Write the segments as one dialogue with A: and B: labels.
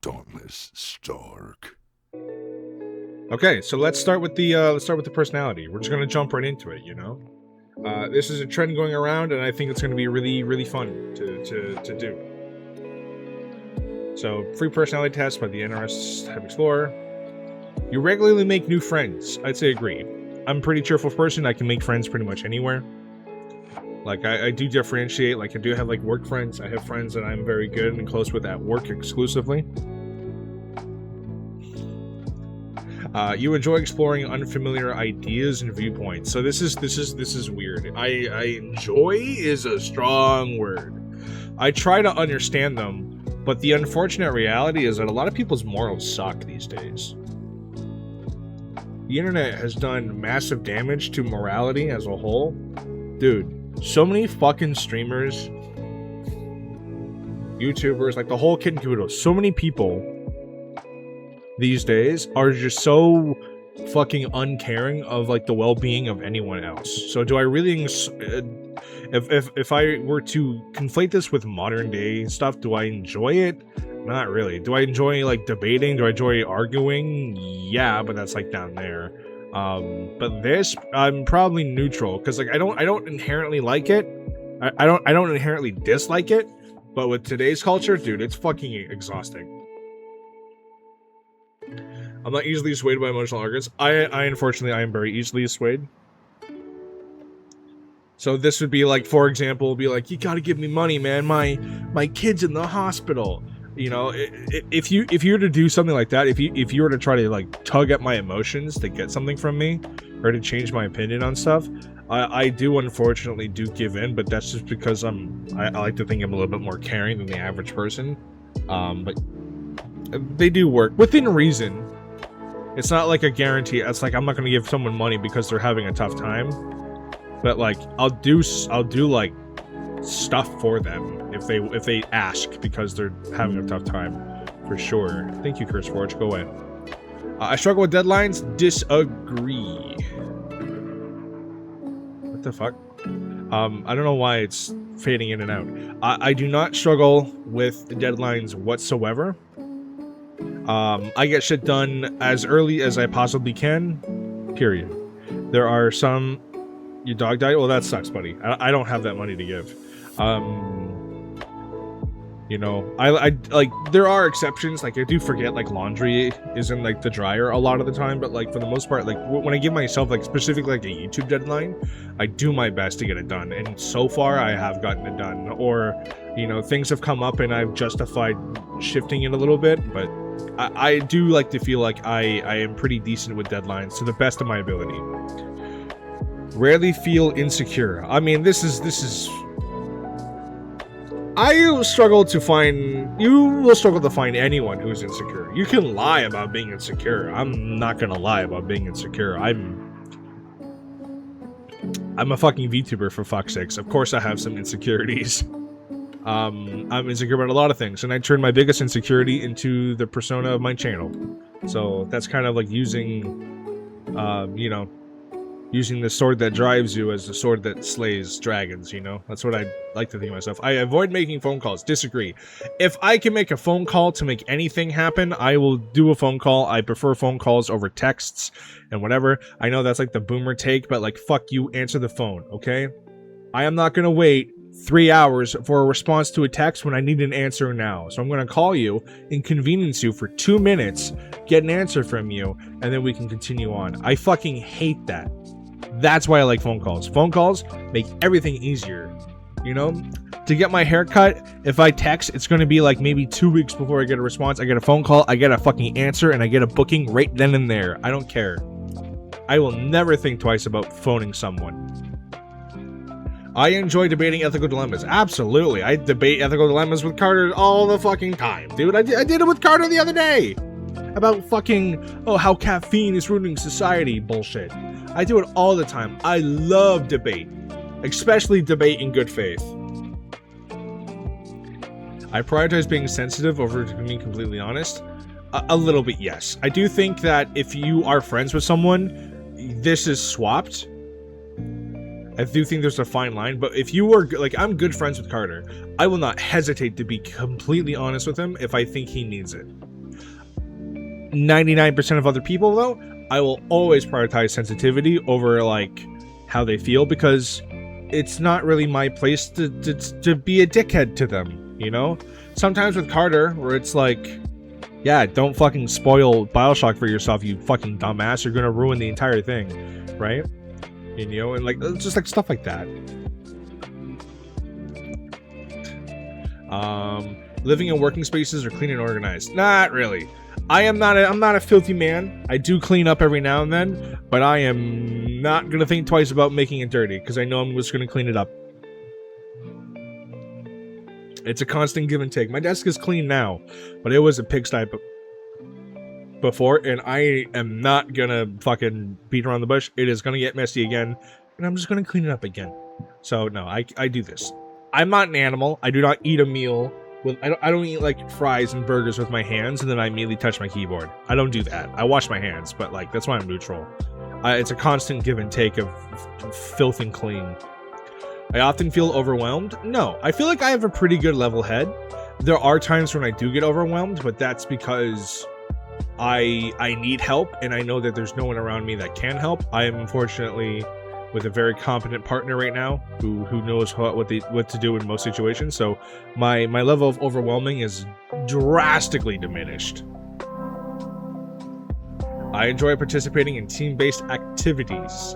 A: Dauntless Stark.
B: Okay, so let's start with the personality. We're just gonna jump right into it. This is a trend going around, and I think it's gonna be really, really fun to do. So, free personality test by the NRS Type Explorer. You regularly make new friends. I'd say agree. I'm a pretty cheerful person. I can make friends pretty much anywhere. Like, I do differentiate. Like, I do have, like, work friends. I have friends that I'm very good and close with at work exclusively. You enjoy exploring unfamiliar ideas and viewpoints. So this is weird. I enjoy is a strong word. I try to understand them, but the unfortunate reality is that a lot of people's morals suck these days. The internet has done massive damage to morality as a whole. Dude, so many fucking streamers, YouTubers, like the whole kit and caboodle, so many people these days are just so fucking uncaring of like the well-being of anyone else. So do I really if I were to conflate this with modern day stuff, do I enjoy it? Not really. Do I enjoy like debating? Do I enjoy arguing? Yeah, but that's like down there. But this, I'm probably neutral because like I don't inherently like it. I don't inherently dislike it. But with today's culture, dude, it's fucking exhausting. I'm not easily swayed by emotional arguments. I unfortunately, I am very easily swayed. So this would be like, for example, be like, you gotta give me money, man. My kid's in the hospital. You know, if you were to do something like that, if you were to try to like tug at my emotions to get something from me, or to change my opinion on stuff, I do unfortunately do give in. But that's just because I like to think I'm a little bit more caring than the average person. But they do work within reason. It's not like a guarantee. It's like I'm not gonna give someone money because they're having a tough time, but like I'll do like stuff for them if they ask because they're having a tough time, for sure. Thank you, Curse Forge. Go ahead. I struggle with deadlines. Disagree. What the fuck? I don't know why it's fading in and out. I do not struggle with deadlines whatsoever. I get shit done as early as I possibly can, period. There are some... Your dog died? Well, that sucks, buddy. I don't have that money to give. You know, I like, there are exceptions. Like, I do forget, like, laundry is in, like, the dryer a lot of the time. But, like, for the most part, like, when I give myself, like, specifically, like, a YouTube deadline, I do my best to get it done. And so far, I have gotten it done. Or, you know, things have come up and I've justified shifting it a little bit. But I do like to feel like I am pretty decent with deadlines to the best of my ability. Rarely feel insecure. I mean, this is I will struggle to find... You will struggle to find anyone who's insecure. You can lie about being insecure. I'm not gonna lie about being insecure. I'm a fucking VTuber, for fuck's sakes. Of course I have some insecurities. I'm insecure about a lot of things, and I turn my biggest insecurity into the persona of my channel. So that's kind of like using, you know, using the sword that drives you as the sword that slays dragons, you know? That's what I like to think of myself. I avoid making phone calls. Disagree. If I can make a phone call to make anything happen, I will do a phone call. I prefer phone calls over texts and whatever. I know that's like the boomer take, but like, fuck you, answer the phone, okay? I am not gonna wait 3 hours for a response to a text when I need an answer now. So I'm gonna call you, inconvenience you for 2 minutes, get an answer from you, and then we can continue on. I fucking hate that. That's why I like phone calls. Phone calls make everything easier. You know? To get my hair cut, if I text, it's going to be like maybe 2 weeks before I get a response. I get a phone call, I get a fucking answer, and I get a booking right then and there. I don't care. I will never think twice about phoning someone. I enjoy debating ethical dilemmas. Absolutely. I debate ethical dilemmas with Carter all the fucking time. Dude, I did it with Carter the other day. About fucking, oh, how caffeine is ruining society bullshit. I do it all the time. I love debate. Especially debate in good faith. I prioritize being sensitive over being completely honest. A little bit, yes. I do think that if you are friends with someone, this is swapped. I do think there's a fine line, but if you were, like, I'm good friends with Carter. I will not hesitate to be completely honest with him if I think he needs it. 99% of other people, though, I will always prioritize sensitivity over, like, how they feel, because it's not really my place to be a dickhead to them, you know? Sometimes with Carter, where it's like, yeah, don't fucking spoil Bioshock for yourself, you fucking dumbass. You're gonna ruin the entire thing, right? And, you know, and like, just like stuff like that. Living in working spaces or clean and organized? Not really. I'm not a filthy man. I do clean up every now and then, but I am not gonna think twice about making it dirty, because I know I'm just gonna clean it up. It's a constant give and take. My desk is clean now, but it was a pigsty before, and I am not gonna fucking beat around the bush. It is gonna get messy again, and I'm just gonna clean it up again. So no, I do this. I'm not an animal. I do not eat a meal with, I don't eat like fries and burgers with my hands and then I immediately touch my keyboard. I don't do that. I wash my hands, but like, that's why I'm neutral. It's a constant give and take of filth and clean. I often feel overwhelmed. No, I feel like I have a pretty good level head. There are times when I do get overwhelmed, but that's because I need help, and I know that there's no one around me that can help. I am unfortunately with a very competent partner right now who knows what to do in most situations. So my level of overwhelming is drastically diminished. I enjoy participating in team-based activities.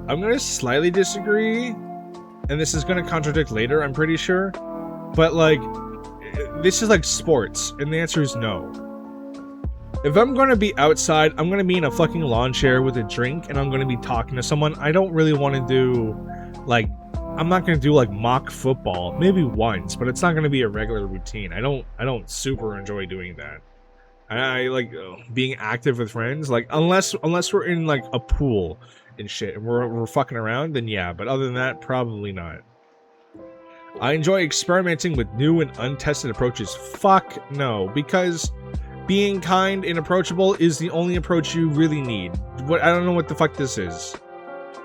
B: I'm going to slightly disagree, and this is going to contradict later, I'm pretty sure. But like, this is like sports, and the answer is no. If I'm going to be outside, I'm going to be in a fucking lawn chair with a drink, and I'm going to be talking to someone. I don't really want to do, like, I'm not going to do, like, mock football. Maybe once, but it's not going to be a regular routine. I don't super enjoy doing that. I like being active with friends, like, unless we're in, like, a pool and shit, and we're fucking around, then yeah. But other than that, probably not. I enjoy experimenting with new and untested approaches. Fuck no, because being kind and approachable is the only approach you really need. I don't know what the fuck this is.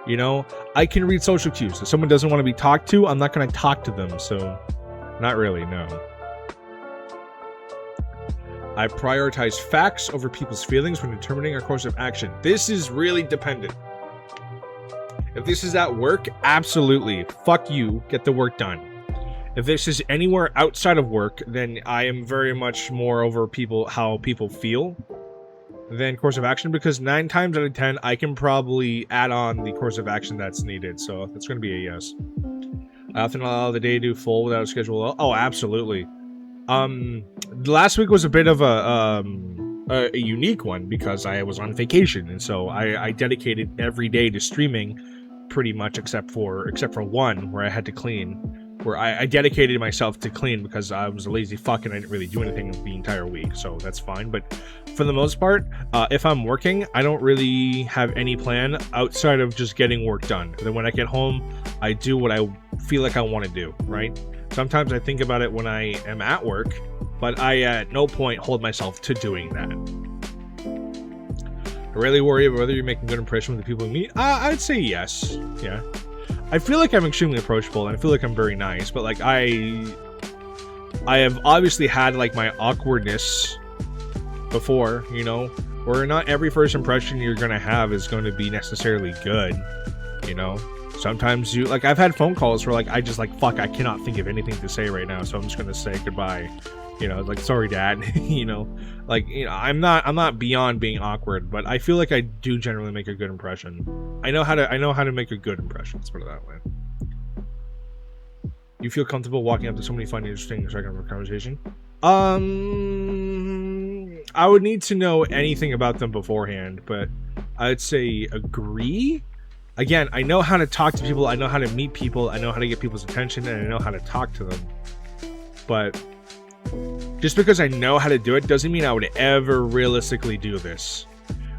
B: You know, I can read social cues. If someone doesn't want to be talked to, I'm not going to talk to them. So, not really, no. I prioritize facts over people's feelings when determining our course of action. This is really dependent. If this is at work, absolutely. Fuck you. Get the work done. If this is anywhere outside of work, then I am very much more over how people feel than course of action, because 9 times out of 10, I can probably add on the course of action that's needed. So that's going to be a yes. I often allow the day to do full without a schedule. Oh, absolutely. Last week was a bit of a unique one because I was on vacation, and so I dedicated every day to streaming, pretty much except for one where I had to clean. Where I dedicated myself to clean because I was a lazy fuck and I didn't really do anything the entire week, so that's fine. But for the most part, if I'm working, I don't really have any plan outside of just getting work done. Then when I get home, I do what I feel like I want to do, right? Sometimes I think about it when I am at work, but I at no point hold myself to doing that. I really worry about whether you're making a good impression with the people you meet. I'd say yes, yeah. I feel like I'm extremely approachable, and I feel like I'm very nice, but like I have obviously had like my awkwardness before, you know, where not every first impression you're gonna have is going to be necessarily good, you know. Sometimes you, like, I've had phone calls where like I just like, fuck, I cannot think of anything to say right now, so I'm just gonna say goodbye, you know, like, sorry dad. You know, like, you know, I'm not beyond being awkward, but I feel like I do generally make a good impression. I know how to make a good impression, let's put it that way. You feel comfortable walking up to somebody, finding interesting and striking up a conversation? I would need to know anything about them beforehand, but I'd say agree. Again, I know how to talk to people, I know how to meet people, I know how to get people's attention, and I know how to talk to them. But just because I know how to do it doesn't mean I would ever realistically do this.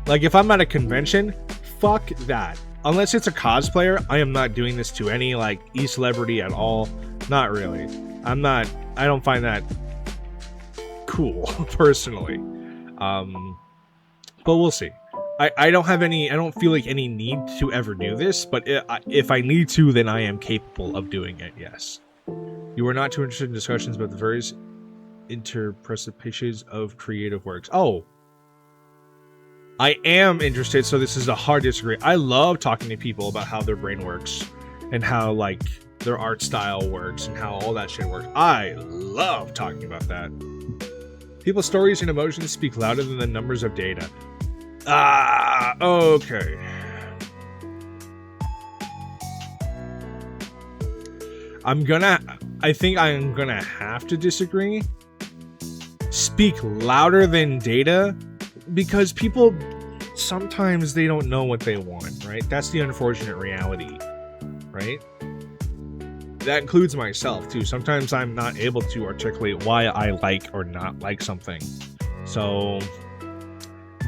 B: Like, if I'm at a convention, fuck that. Unless it's a cosplayer, I am not doing this to any, like, e-celebrity at all. Not really. I don't find that cool, personally. But we'll see. I don't have any, I don't feel like any need to ever do this, but if I need to, then I am capable of doing it, yes. You are not too interested in discussions about the various interpretations of creative works. Oh. I am interested, so this is a hard disagree. I love talking to people about how their brain works and how, like, their art style works and how all that shit works. I love talking about that. People's stories and emotions speak louder than the numbers of data. Okay. I think I'm gonna have to disagree. Speak louder than data, because people, sometimes they don't know what they want, right? That's the unfortunate reality, right? That includes myself, too. Sometimes I'm not able to articulate why I like or not like something. So,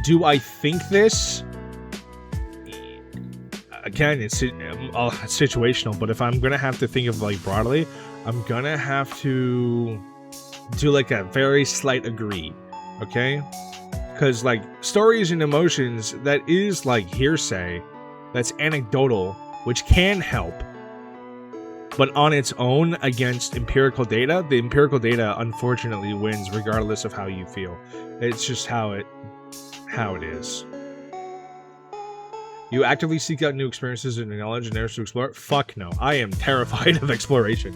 B: do I think this? Again, it's situational, but if I'm gonna have to think of, like, broadly, I'm gonna have to do, like, a very slight agree, okay? Because, like, stories and emotions, that is, like, hearsay, that's anecdotal, which can help, but on its own against empirical data, the empirical data unfortunately wins regardless of how you feel. It's just how it is. You actively seek out new experiences and knowledge and areas to explore? Fuck no. I am terrified of exploration.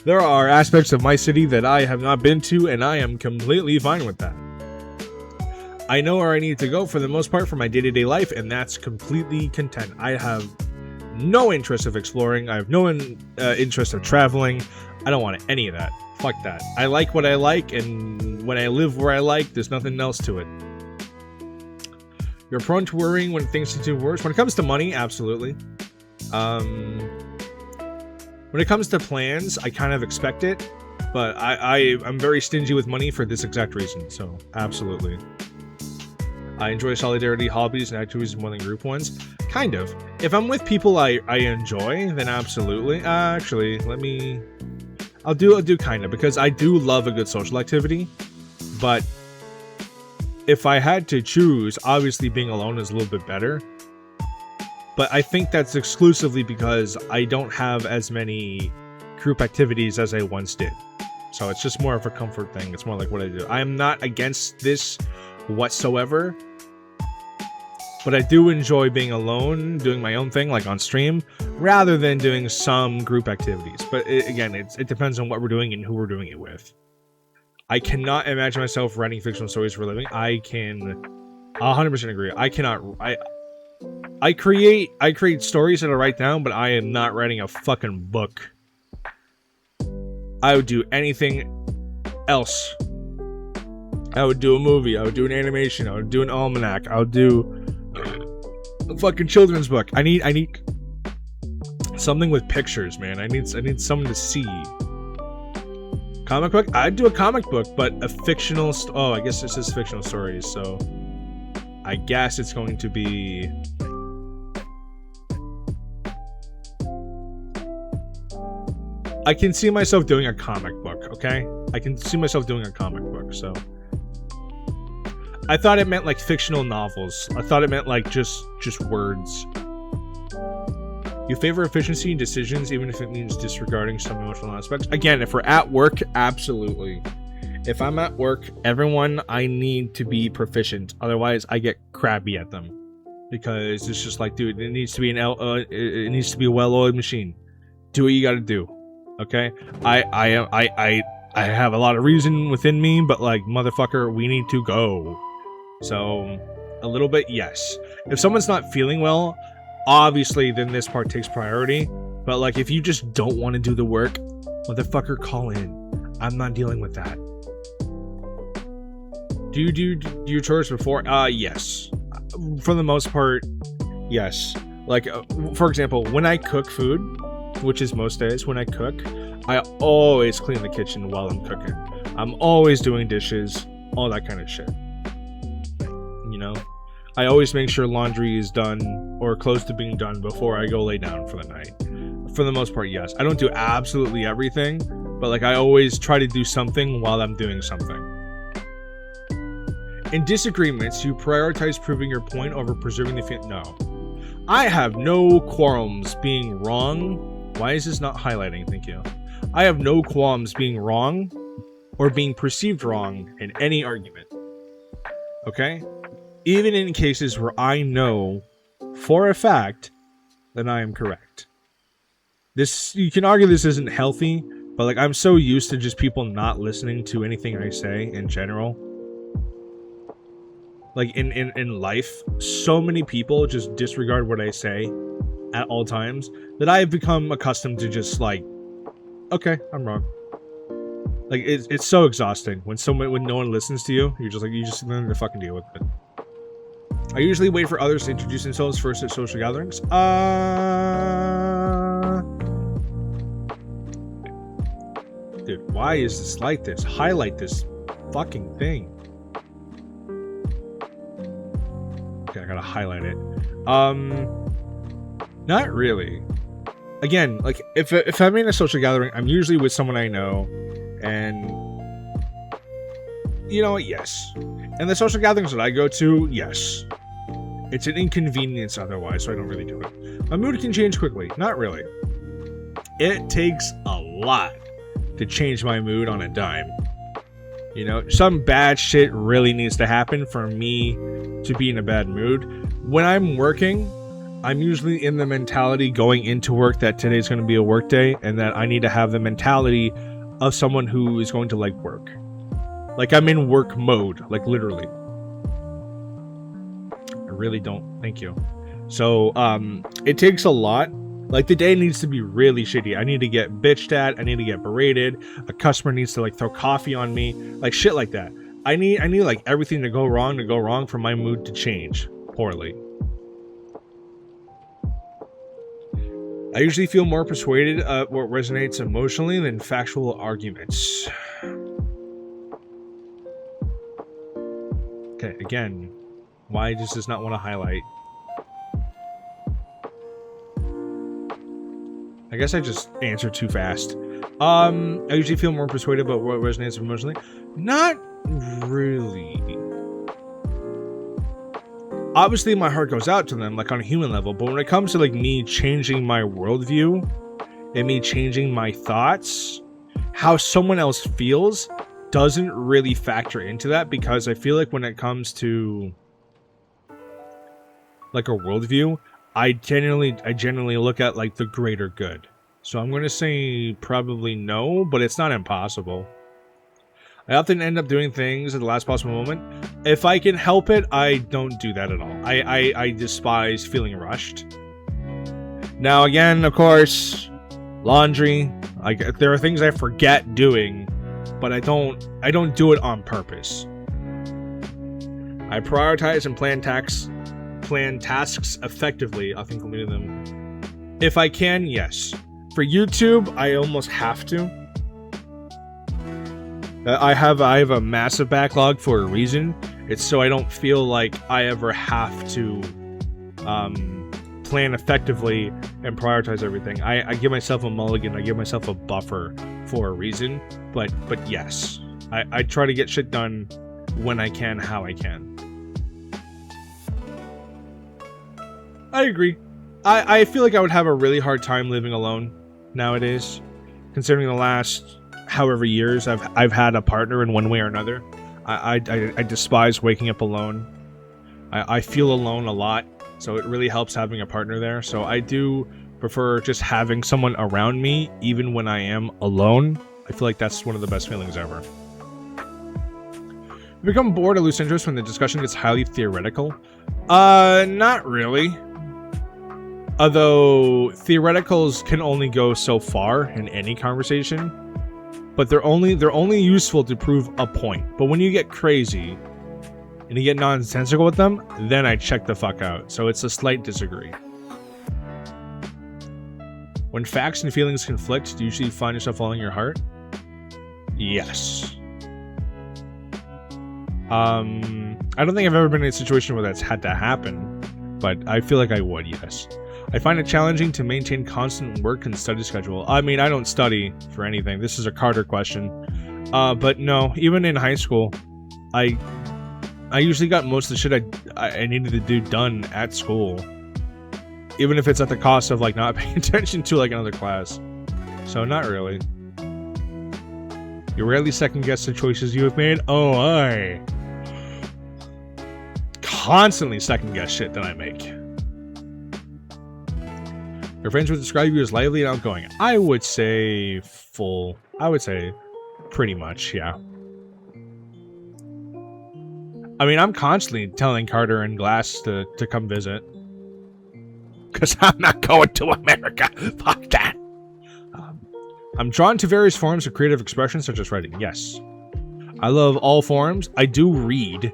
B: There are aspects of my city that I have not been to, and I am completely fine with that. I know where I need to go for the most part for my day-to-day life, and that's completely content. I have no interest of exploring. I have no interest of traveling. I don't want any of that. Fuck that. I like what I like, and when I live where I like, there's nothing else to it. You're prone to worrying when things seem to be worse. When it comes to money, absolutely. When it comes to plans, I kind of expect it, but I'm very stingy with money for this exact reason, so absolutely. I enjoy solidarity, hobbies, and activities more than group ones. Kind of. If I'm with people I enjoy, then absolutely. Actually, I'll do kind of, because I do love a good social activity, but if I had to choose, obviously being alone is a little bit better. But I think that's exclusively because I don't have as many group activities as I once did. So it's just more of a comfort thing. It's more like what I do. I am not against this whatsoever, but I do enjoy being alone, doing my own thing, like on stream, rather than doing some group activities. But again, it depends on what we're doing and who we're doing it with. I cannot imagine myself writing fictional stories for a living. I can 100% agree. I cannot. I create stories that I write down, but I am not writing a fucking book. I would do anything else. I would do a movie. I would do an animation. I would do an almanac. I would do a fucking children's book. I need something with pictures, man. I need something to see. Comic book? I'd do a comic book, but a fictional. Oh, I guess this is fictional stories, so I guess it's going to be. I can see myself doing a comic book, okay? I can see myself doing a comic book, so. I thought it meant like fictional novels. I thought it meant like just words. You favor efficiency in decisions, even if it means disregarding some emotional aspects. Again, if we're at work, absolutely. If I'm at work, everyone, I need to be proficient. Otherwise, I get crabby at them. Because it's just like, dude, it needs to be it needs to be a well-oiled machine. Do what you gotta do. Okay? I have a lot of reason within me, but like, motherfucker, we need to go. So, a little bit, yes. If someone's not feeling well, obviously, then this part takes priority. But like, if you just don't want to do the work, motherfucker, call in. I'm not dealing with that. Do you do your chores before? Yes. For the most part, yes. Like, for example, when I cook food, which is most days when I cook, I always clean the kitchen while I'm cooking. I'm always doing dishes, all that kind of shit. You know? I always make sure laundry is done or close to being done before I go lay down for the night. For the most part, yes. I don't do absolutely everything, but like I always try to do something while I'm doing something. In disagreements, you prioritize proving your point over preserving the No. I have no qualms being wrong. Why is this not highlighting? Thank you. I have no qualms being wrong or being perceived wrong in any argument. Okay? Even in cases where I know for a fact that I am correct. This, you can argue this isn't healthy, but like I'm so used to just people not listening to anything I say in general. Like in life, so many people just disregard what I say at all times that I have become accustomed to just like, okay, I'm wrong. Like it's so exhausting when no one listens to you. You just learn to fucking deal with it. I usually wait for others to introduce themselves first at social gatherings. Dude, why is this like this? Highlight this fucking thing. Okay, I gotta highlight it. Not really. Again, like if I'm in a social gathering, I'm usually with someone I know, and you know what? Yes. And the social gatherings that I go to, yes. It's an inconvenience otherwise, so I don't really do it. My mood can change quickly. Not really. It takes a lot to change my mood on a dime. You know, some bad shit really needs to happen for me to be in a bad mood. When I'm working, I'm usually in the mentality going into work that today's going to be a work day and that I need to have the mentality of someone who is going to like work. Like I'm in work mode, like literally. I really don't. Thank you. So, it takes a lot. Like the day needs to be really shitty. I need to get bitched at. I need to get berated. A customer needs to like throw coffee on me. Like shit like that. I need like everything to go wrong for my mood to change poorly. I usually feel more persuaded of what resonates emotionally than factual arguments. Okay, again, why does this not want to highlight? I guess I just answered too fast. I usually feel more persuaded about what resonates emotionally. Not really. Obviously, my heart goes out to them, like on a human level. But when it comes to like me changing my worldview and me changing my thoughts, how someone else feels doesn't really factor into that, because I feel like when it comes to like a worldview, I generally look at like the greater good. So I'm going to say probably no, but it's not impossible. I often end up doing things at the last possible moment. If I can help it, I don't do that at all. I despise feeling rushed. Now again, of course, laundry. Like there are things I forget doing, but I don't do it on purpose. I prioritize and plan tasks effectively. I think I'll do them. If I can, yes. For YouTube, I almost have to. I have a massive backlog for a reason. It's so I don't feel like I ever have to plan effectively and prioritize everything. I give myself a mulligan. I give myself a buffer for a reason. But yes, I try to get shit done when I can, how I can. I agree. I feel like I would have a really hard time living alone nowadays, considering the last however years I've had a partner in one way or another. I despise waking up alone. I feel alone a lot, so it really helps having a partner there. So I do prefer just having someone around me, even when I am alone. I feel like that's one of the best feelings ever. You become bored or lose interest when the discussion gets highly theoretical? Not really. Although theoreticals can only go so far in any conversation, but they're only useful to prove a point. But when you get crazy and you get nonsensical with them, then I check the fuck out. So it's a slight disagree. When facts and feelings conflict, do you usually find yourself following your heart? Yes. I don't think I've ever been in a situation where that's had to happen, but I feel like I would, yes. I find it challenging to maintain constant work and study schedule. I mean, I don't study for anything. This is a Carter question. But no, even in high school, I I usually got most of the shit I needed to do done at school, even if it's at the cost of like not paying attention to like another class. So not really. You rarely second guess the choices you have made. Oh, I constantly second guess shit that I make. Your friends would describe you as lively and outgoing. I would say full. I would say pretty much, yeah. I mean, I'm constantly telling Carter and Glass to come visit. Because I'm not going to America. Fuck that. I'm drawn to various forms of creative expression, such as writing. Yes. I love all forms. I do read.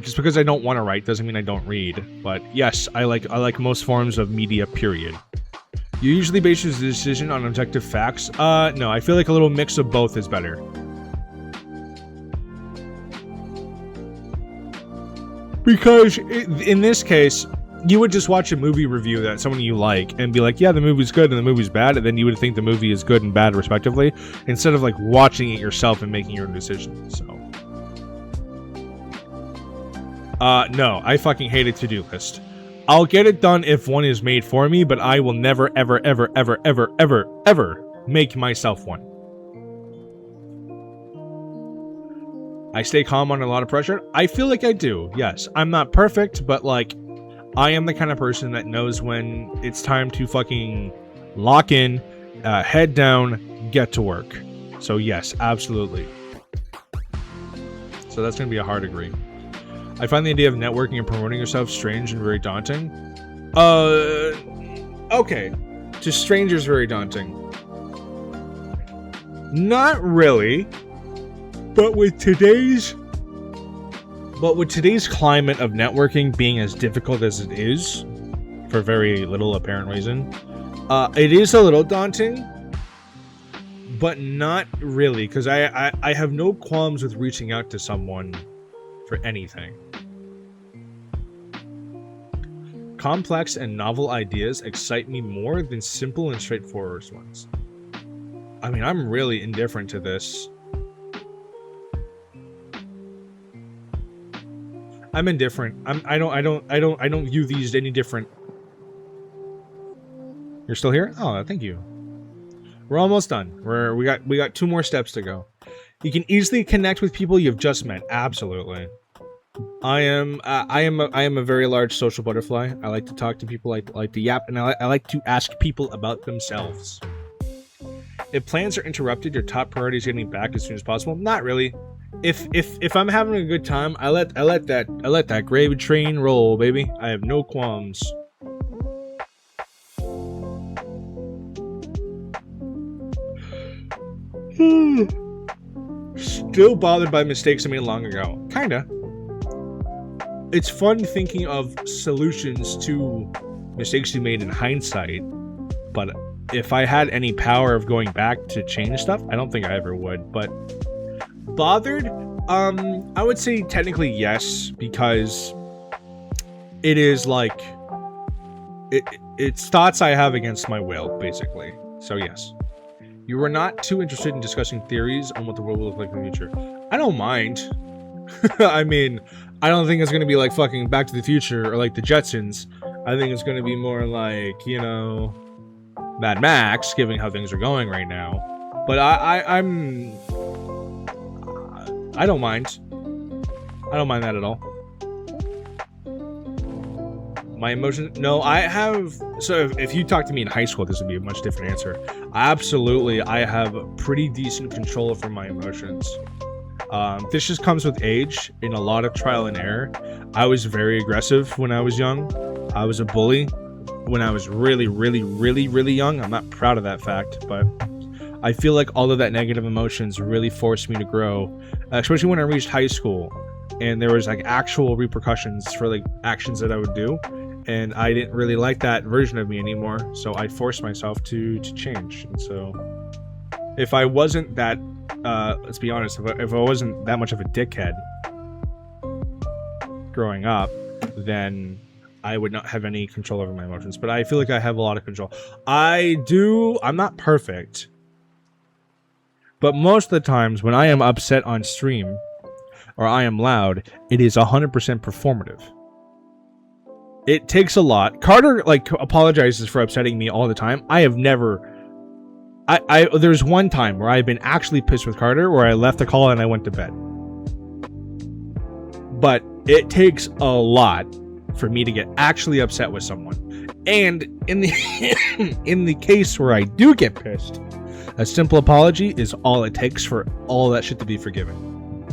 B: Just because I don't want to write doesn't mean I don't read. But yes, I like most forms of media, period. You usually base your decision on objective facts. No, I feel like a little mix of both is better. Because in this case, you would just watch a movie review that someone you like and be like, yeah, the movie's good and the movie's bad, and then you would think the movie is good and bad respectively, instead of like watching it yourself and making your own decision. So no, I fucking hate a to-do list. I'll get it done if one is made for me, but I will never ever ever ever ever ever ever make myself one. I stay calm under a lot of pressure. I feel like I do, yes. I'm not perfect, but like, I am the kind of person that knows when it's time to fucking lock in, head down, get to work. So yes, absolutely. So that's going to be a hard agree. I find the idea of networking and promoting yourself strange and very daunting. Okay. To strangers, very daunting. Not really. But with today's climate of networking being as difficult as it is, for very little apparent reason, it is a little daunting, but not really, because I have no qualms with reaching out to someone for anything. Complex and novel ideas excite me more than simple and straightforward ones. I mean, I'm really indifferent to this. I'm indifferent. I don't view these any different. You're still here? Oh, thank you. We're almost done. We got 2 more steps to go. You can easily connect with people you've just met. Absolutely. I am a very large social butterfly. I like to talk to people. I like to yap, and I like to ask people about themselves. If plans are interrupted, your top priority is getting back as soon as possible. Not really. If I'm having a good time, I let that gravy train roll, baby. I have no qualms. Still bothered by mistakes I made long ago. Kinda. It's fun thinking of solutions to mistakes you made in hindsight, but if I had any power of going back to change stuff, I don't think I ever would. But bothered? I would say technically yes, because it is like it's thoughts I have against my will, basically. So yes. You were not too interested in discussing theories on what the world will look like in the future. I don't mind. I mean, I don't think it's gonna be like fucking Back to the Future or like the Jetsons. I think it's gonna be more like, you know, Mad Max, given how things are going right now. But I don't mind. I don't mind that at all. My emotions? No, I have... So if you talk to me in high school, this would be a much different answer. Absolutely, I have pretty decent control over my emotions. This just comes with age and a lot of trial and error. I was very aggressive when I was young. I was a bully when I was really, really, really, really young. I'm not proud of that fact, but I feel like all of that negative emotions really forced me to grow, especially when I reached high school and there was like actual repercussions for like actions that I would do. And I didn't really like that version of me anymore, so I forced myself to change. And so, if I wasn't that, let's be honest, if I wasn't that much of a dickhead growing up, then I would not have any control over my emotions. But I feel like I have a lot of control. I'm not perfect, but most of the times when I am upset on stream, or I am loud, it is 100% performative. It takes a lot. Carter like apologizes for upsetting me all the time. I have never. There's one time where I've been actually pissed with Carter, where I left the call and I went to bed. But it takes a lot for me to get actually upset with someone. And in the in the case where I do get pissed, a simple apology is all it takes for all that shit to be forgiven.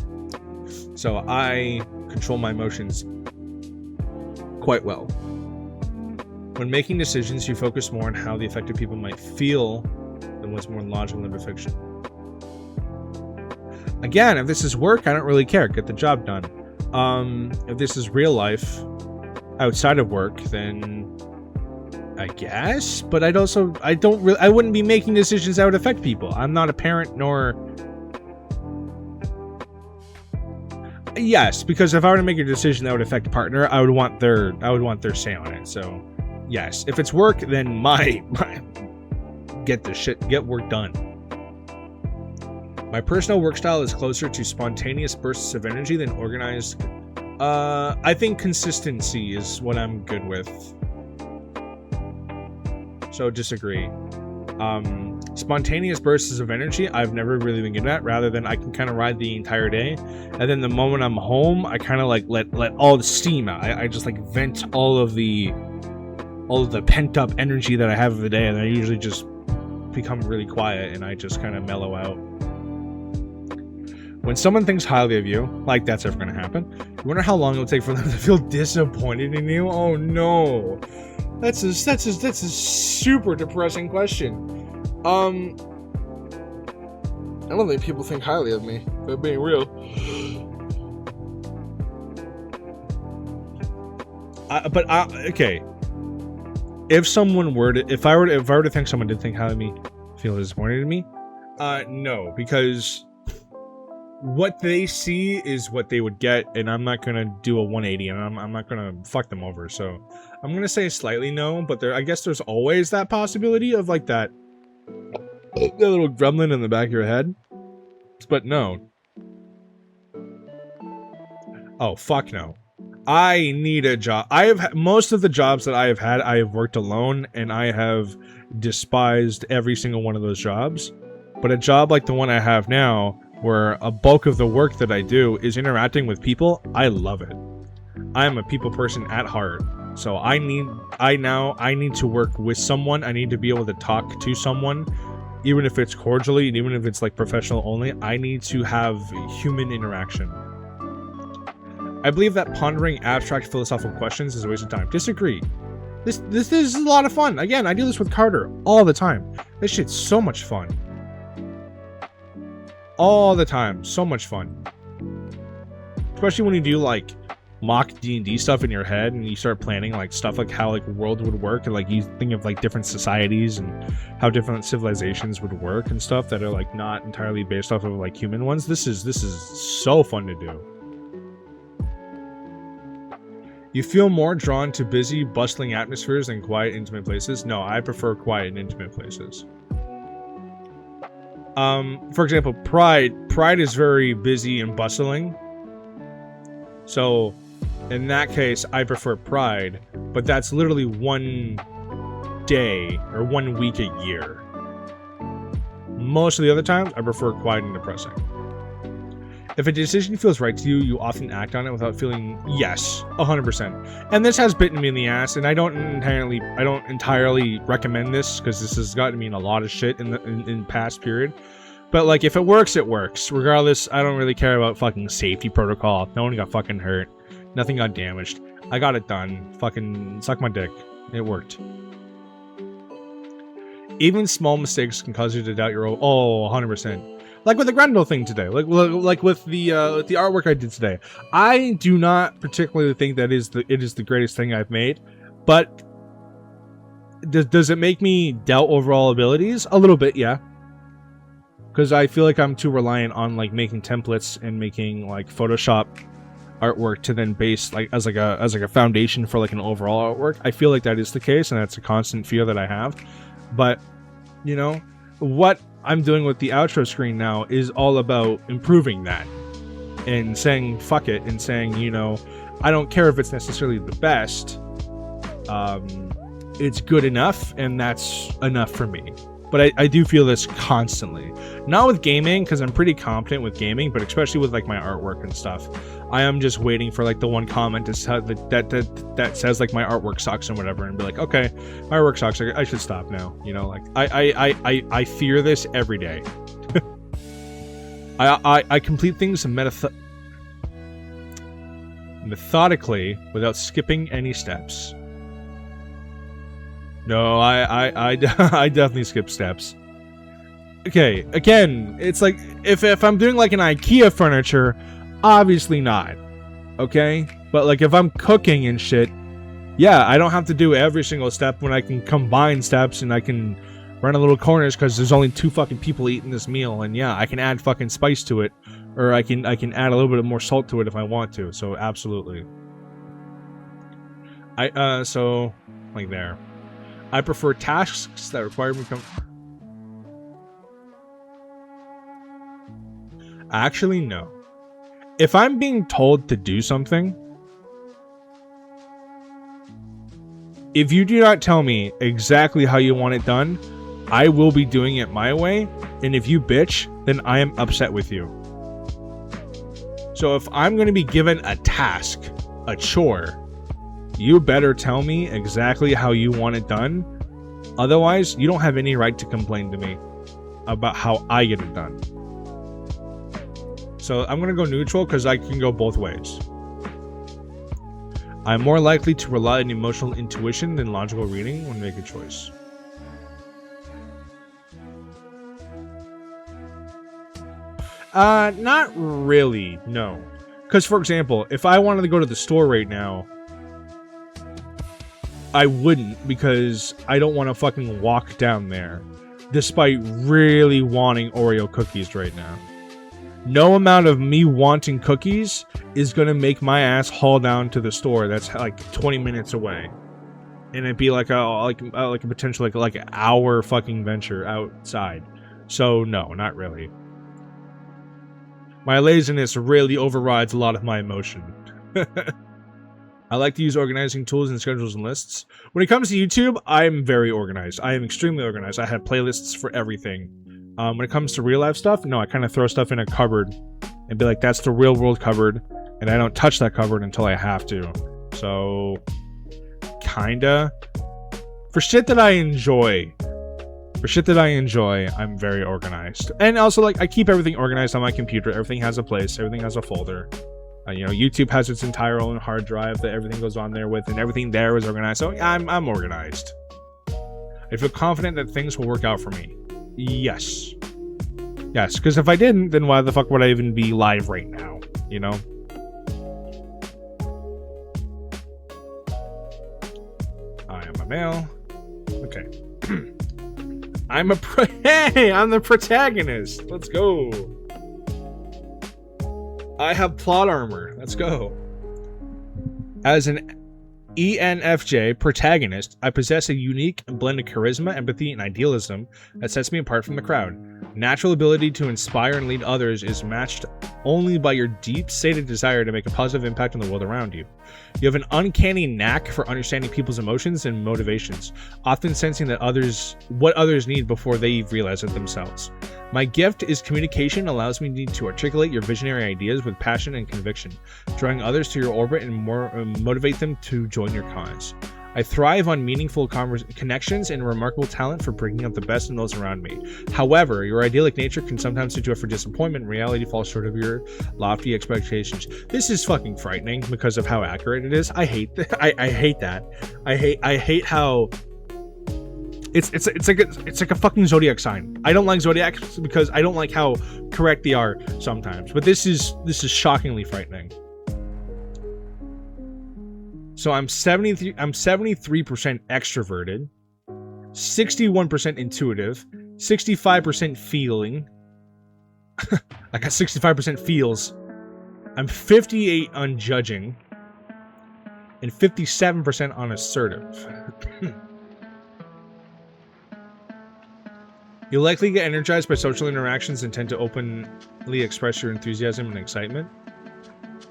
B: So I control my emotions quite well. When making decisions, you focus more on how the affected people might feel than what's more logical and fiction. Again, if this is work, I don't really care. Get the job done. If this is real life outside of work, then I guess. But I wouldn't be making decisions that would affect people. I'm not a parent nor. Yes, because if I were to make a decision that would affect a partner, I would want their say on it. So, yes, if it's work, then my get work done. My personal work style is closer to spontaneous bursts of energy than organized. I think consistency is what I'm good with. So disagree. Spontaneous bursts of energy, I've never really been good at. Rather than I can kind of ride the entire day, and then the moment I'm home, I kind of like let all the steam out. I just like vent all of the pent up energy that I have of the day, and I usually just become really quiet and I just kind of mellow out. When someone thinks highly of you, like that's ever gonna happen, you wonder how long it'll take for them to feel disappointed in you. Oh no, that's a super depressing question. I don't think people think highly of me, if I'm being real. Okay. If I were to think someone did think highly of me, feel disappointed in me, no, because what they see is what they would get, and I'm not gonna do a 180, and I'm not gonna fuck them over. So I'm gonna say slightly no, but I guess there's always that possibility of like that little gremlin in the back of your head. But no. Oh fuck no. I need a job. Most of the jobs that I have had, I have worked alone, and I have despised every single one of those jobs. But a job like the one I have now, where a bulk of the work that I do is interacting with people, I love it. I am a people person at heart. So I need to work with someone. I need to be able to talk to someone, even if it's cordially, and even if it's like professional only. I need to have human interaction. I believe that pondering abstract philosophical questions is a waste of time. Disagree. This is a lot of fun. Again, I do this with Carter all the time. This shit's so much fun. All the time. So much fun. Especially when you do like mock D&D stuff in your head and you start planning like stuff like how like world would work, and like you think of like different societies and how different civilizations would work and stuff that are like not entirely based off of like human ones. This is so fun to do. You feel more drawn to busy, bustling atmospheres than quiet, intimate places? No, I prefer quiet and intimate places. For example, Pride is very busy and bustling. So, in that case, I prefer Pride, but that's literally one day or 1 week a year. Most of the other times, I prefer quiet and depressing. If a decision feels right to you, you often act on it without feeling yes, 100%. And this has bitten me in the ass, and I don't entirely recommend this, because this has gotten me in a lot of shit in past period. But like, if it works, it works. Regardless, I don't really care about fucking safety protocol. No one got fucking hurt. Nothing got damaged. I got it done. Fucking suck my dick. It worked. Even small mistakes can cause you to doubt your own. Oh, 100%. Like with the Grendel thing today, like with the artwork I did today. I do not particularly think that it is the greatest thing I've made, but does it make me doubt overall abilities? A little bit, yeah. Because I feel like I'm too reliant on like making templates and making like Photoshop artwork to then base like as a foundation for like an overall artwork. I feel like that is the case, and that's a constant fear that I have. But you know what I'm doing with the outro screen now is all about improving that. and saying fuck it and saying, you know, I don't care if it's necessarily the best. It's good enough, and that's enough for me. But I do feel this constantly. Not with gaming, because I'm pretty competent with gaming, but especially with like my artwork and stuff. I am just waiting for like the one comment that says like my artwork sucks and whatever, and be like, okay, my artwork sucks. I should stop now. You know, like I fear this every day. I complete things methodically without skipping any steps. No, I definitely skip steps. Okay, again, it's like if I'm doing like an IKEA furniture, obviously not. Okay? But like if I'm cooking and shit, yeah, I don't have to do every single step when I can combine steps and I can run a little corners because there's only 2 fucking people eating this meal, and yeah, I can add fucking spice to it, or I can add a little bit more salt to it if I want to. So absolutely. So like there. I prefer tasks that require me Actually, no. If I'm being told to do something, if you do not tell me exactly how you want it done, I will be doing it my way, and if you bitch, then I am upset with you. So if I'm going to be given a task, a chore, you better tell me exactly how you want it done. Otherwise, you don't have any right to complain to me about how I get it done. So I'm going to go neutral because I can go both ways. I'm more likely to rely on emotional intuition than logical reading when making a choice. Not really, no. Because, for example, if I wanted to go to the store right now, I wouldn't, because I don't want to fucking walk down there, despite really wanting Oreo cookies right now. No amount of me wanting cookies is going to make my ass haul down to the store that's like 20 minutes away. And it'd be like a potential like an hour fucking venture outside. So no, not really. My laziness really overrides a lot of my emotion. I like to use organizing tools and schedules and lists. When it comes to YouTube, I'm very organized. I am extremely organized. I have playlists for everything. When it comes to real life stuff, no, I kind of throw stuff in a cupboard and be like, that's the real world cupboard, and I don't touch that cupboard until I have to. So, kinda. For shit that I enjoy, I'm very organized. And also, like, I keep everything organized on my computer. Everything has a place. Everything has a folder. You know, YouTube has its entire own hard drive that everything goes on there with, and everything there is organized. So I'm organized. I feel confident that things will work out for me. Yes. Yes, because if I didn't, then why the fuck would I even be live right now? You know? I am a male. Okay. I'm the protagonist. Let's go. I have plot armor. Let's go. As an ENFJ protagonist, I possess a unique blend of charisma, empathy, and idealism that sets me apart from the crowd. Natural ability to inspire and lead others is matched only by your deep-seated desire to make a positive impact on the world around you. You have an uncanny knack for understanding people's emotions and motivations, often sensing that what others need before they realize it themselves. My gift is communication, allows me to articulate your visionary ideas with passion and conviction, drawing others to your orbit and motivate them to join your cause. I thrive on meaningful connections and remarkable talent for bringing out the best in those around me. However, your idyllic nature can sometimes set you up for disappointment, and reality falls short of your lofty expectations. This is fucking frightening because of how accurate it is. I hate that. I hate that. I hate how it's like a fucking zodiac sign. I don't like zodiacs because I don't like how correct they are sometimes. But this is shockingly frightening. So I'm 73% extroverted, 61% intuitive, 65% feeling. I got 65% feels. I'm 58 on judging, and 57% on assertive. You'll likely get energized by social interactions and tend to openly express your enthusiasm and excitement.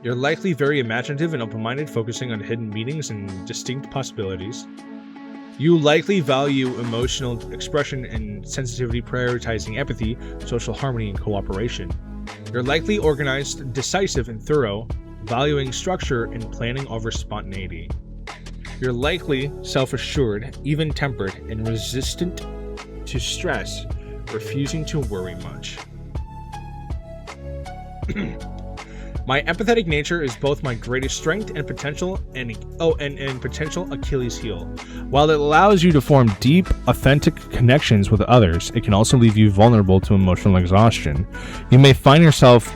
B: You're likely very imaginative and open-minded, focusing on hidden meanings and distinct possibilities. You likely value emotional expression and sensitivity, prioritizing empathy, social harmony, and cooperation. You're likely organized, decisive, and thorough, valuing structure and planning over spontaneity. You're likely self-assured, even-tempered, and resistant to stress, refusing to worry much. My empathetic nature is both my greatest strength and potential and potential Achilles heel. While it allows you to form deep, authentic connections with others, it can also leave you vulnerable to emotional exhaustion. You may find yourself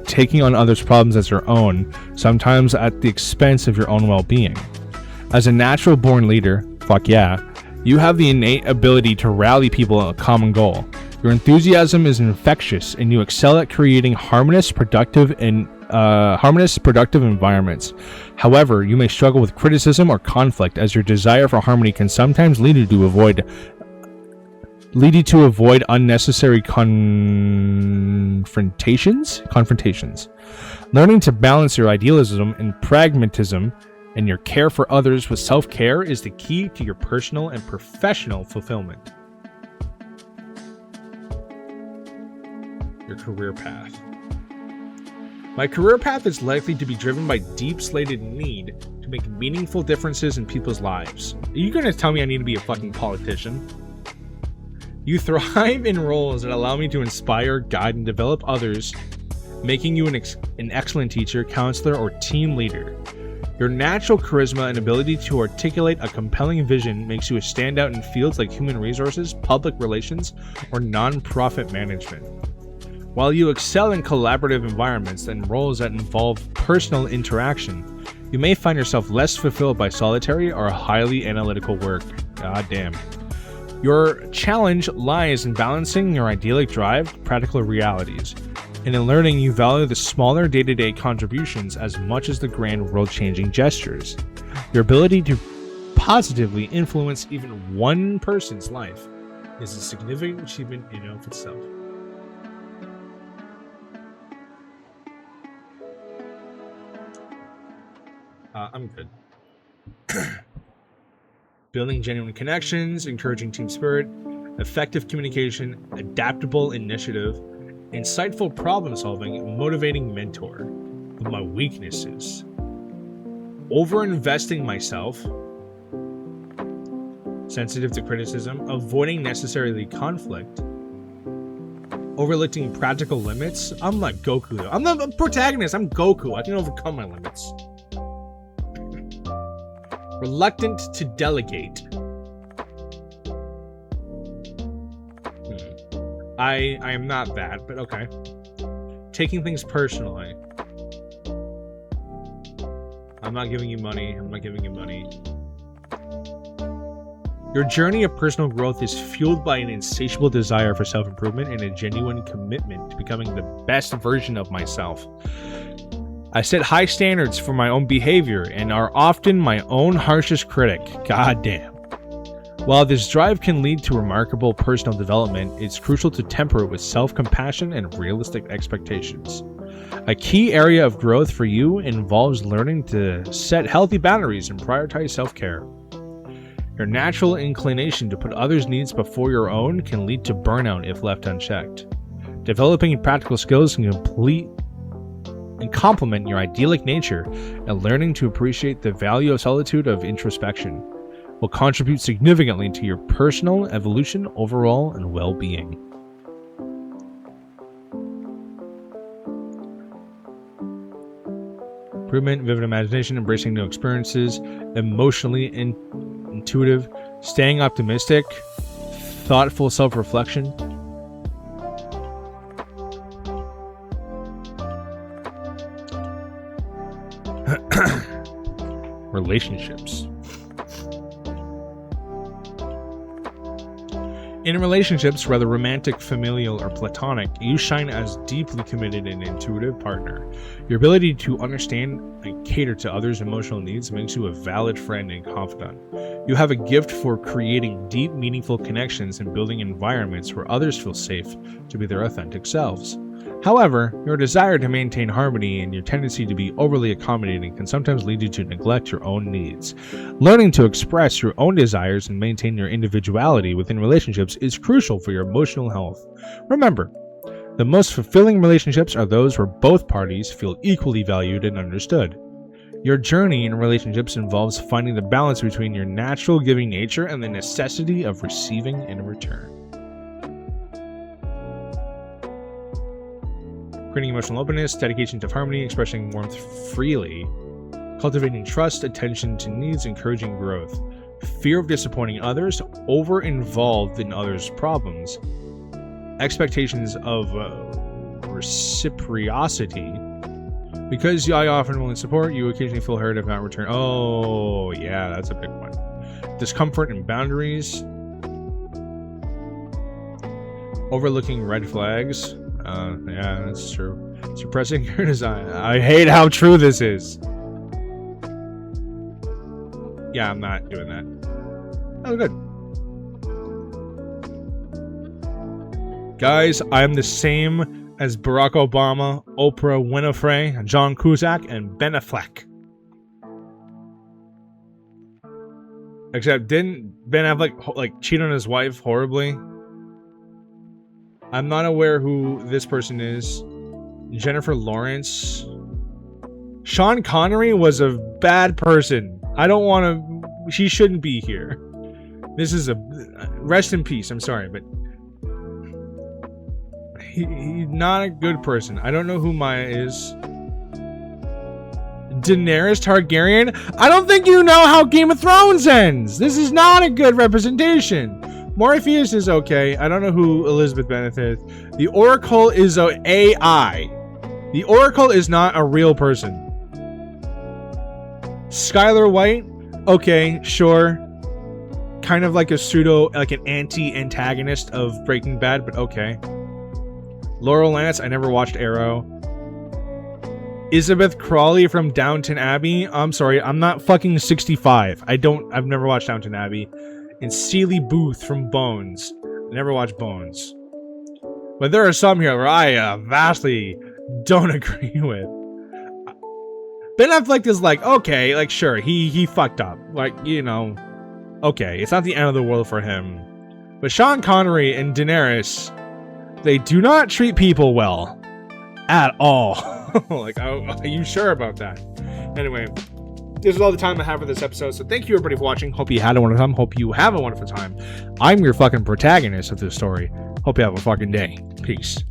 B: taking on others' problems as your own, sometimes at the expense of your own well-being. As a natural-born leader, fuck yeah, you have the innate ability to rally people on a common goal. Your enthusiasm is infectious, and you excel at creating harmonious, productive environments. However, you may struggle with criticism or conflict, as your desire for harmony can sometimes lead you to avoid unnecessary confrontations. Learning to balance your idealism and pragmatism and your care for others with self-care is the key to your personal and professional fulfillment. Your career path. My career path is likely to be driven by deep-slated need to make meaningful differences in people's lives. Are you going to tell me I need to be a fucking politician? You thrive in roles that allow me to inspire, guide, and develop others, making you an excellent teacher, counselor, or team leader. Your natural charisma and ability to articulate a compelling vision makes you a standout in fields like human resources, public relations, or nonprofit management. While you excel in collaborative environments and roles that involve personal interaction, you may find yourself less fulfilled by solitary or highly analytical work. God damn. Your challenge lies in balancing your idyllic drive with practical realities, and in learning you value the smaller day-to-day contributions as much as the grand world-changing gestures. Your ability to positively influence even one person's life is a significant achievement in and of itself. I'm good. Building genuine connections, encouraging team spirit, effective communication, adaptable initiative, insightful problem solving, motivating mentor. But my weaknesses: over-investing myself, sensitive to criticism, avoiding necessarily conflict, overlooking practical limits. I'm like Goku though. I'm the protagonist. I'm Goku. I can overcome my limits. Reluctant to delegate. I am not that, but okay. Taking things personally. I'm not giving you money. I'm not giving you money. Your journey of personal growth is fueled by an insatiable desire for self-improvement and a genuine commitment to becoming the best version of myself. I set high standards for my own behavior and are often my own harshest critic. God damn. While this drive can lead to remarkable personal development, it's crucial to temper it with self-compassion and realistic expectations. A key area of growth for you involves learning to set healthy boundaries and prioritize self-care. Your natural inclination to put others' needs before your own can lead to burnout if left unchecked. Developing practical skills can complement your idyllic nature, and learning to appreciate the value of solitude of introspection will contribute significantly to your personal evolution, overall, and well-being. Improvement, vivid imagination, embracing new experiences, emotionally intuitive, staying optimistic, thoughtful self-reflection. Relationships. In relationships, whether romantic, familial, or platonic, you shine as deeply committed and intuitive partner. Your ability to understand and cater to others' emotional needs makes you a valid friend and confidant. You have a gift for creating deep, meaningful connections and building environments where others feel safe to be their authentic selves. However, your desire to maintain harmony and your tendency to be overly accommodating can sometimes lead you to neglect your own needs. Learning to express your own desires and maintain your individuality within relationships is crucial for your emotional health. Remember, the most fulfilling relationships are those where both parties feel equally valued and understood. Your journey in relationships involves finding the balance between your natural giving nature and the necessity of receiving in return. Creating emotional openness, dedication to harmony, expressing warmth freely, cultivating trust, attention to needs, encouraging growth, fear of disappointing others, over-involved in others' problems, expectations of reciprocity. Because I often will support, you occasionally feel hurt if not returned. Oh, yeah, that's a big one. Discomfort and boundaries. Overlooking red flags. Yeah, that's true. Suppressing your desire. I hate how true this is. Yeah, I'm not doing that. Oh, good. Guys, I'm the same as Barack Obama, Oprah Winfrey, John Cusack, and Ben Affleck. Except, didn't Ben Affleck cheat on his wife horribly? I'm not aware who this person is. Jennifer Lawrence. Sean Connery was a bad person. I don't want to... She shouldn't be here. This is a... Rest in peace, I'm sorry, but... He's not a good person. I don't know who Maya is. Daenerys Targaryen? I don't think you know how Game of Thrones ends! This is not a good representation. Morpheus is okay. I don't know who Elizabeth Bennet is. The Oracle is a AI. The Oracle is not a real person. Skylar White? Okay, sure. Kind of like a an anti-antagonist of Breaking Bad, but okay. Laurel Lance, I never watched Arrow. Isabeth Crawley from Downton Abbey. I'm sorry, I'm not fucking 65. I've never watched Downton Abbey. And Celie Booth from Bones. I never watched Bones. But there are some here where I vastly don't agree with. Ben Affleck is okay, sure, he fucked up. Okay, it's not the end of the world for him. But Sean Connery and Daenerys, they do not treat people well. At all. Are you sure about that? Anyway, this is all the time I have for this episode, so thank you everybody for watching. Hope you had a wonderful time. Hope you have a wonderful time. I'm your fucking protagonist of this story. Hope you have a fucking day. Peace.